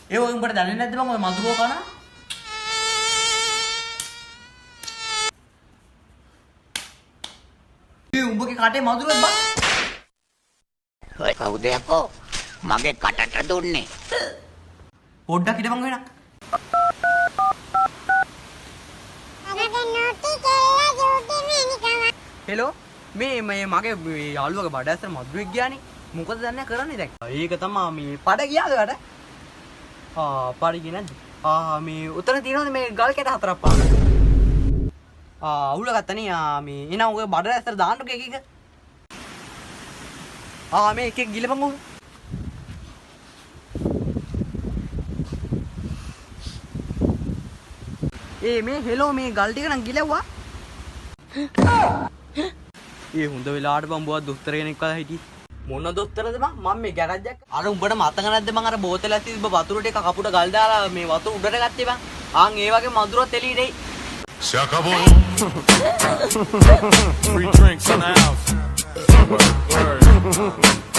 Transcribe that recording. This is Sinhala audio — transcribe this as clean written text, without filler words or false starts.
ඒ වගේ උඹට දැනෙන්නේ නැද්ද බං ඔය මදුරුව කන? ඒ උඹගේ කටේ මදුරුවක් බං. ඔය කවුද යකෝ? මගේ කටට දුන්නේ. පොඩ්ඩක් හිටපන් වෙනා. හෙලෝ මේ මගේ යාළුවගේ බඩ ඇස්සට මදුරුවෙක් ගියානේ. මොකද දන්නේ කරන්නේ දැන්? ඒක තමයි මේ පඩ ගියාද වැඩ? පඩ ගියේ නැද්ද? මේ උතන තියෙනවද මේ ගල් කැට හතරක් පාන? අවුල ගත්තනේ. මේ එනවා ඔය බඩ ඇස්සට දාන්නකෝ එක එක. මේ එක එක ගිලපන් උ. මේ හෙලෝ මේ ගල් ටික නම් ගිලවුවා. හොඳ වෙලාවට බං බුවත් දොස්තර කෙනෙක් වලා හිටියේ. මොන දොස්තරද බං? මම මේ ගෑරේජ් එක. අර උඹට මතක නැද්ද මං අර බෝතලයක් තිබ්බ වතුර ටික කපුට ගල් දාලා මේ වතුර උඩට ගත්තේ බං. ඒ වගේ මදුරුවක් එළියට එයි. Shakabo. Free drinks in the house. Word.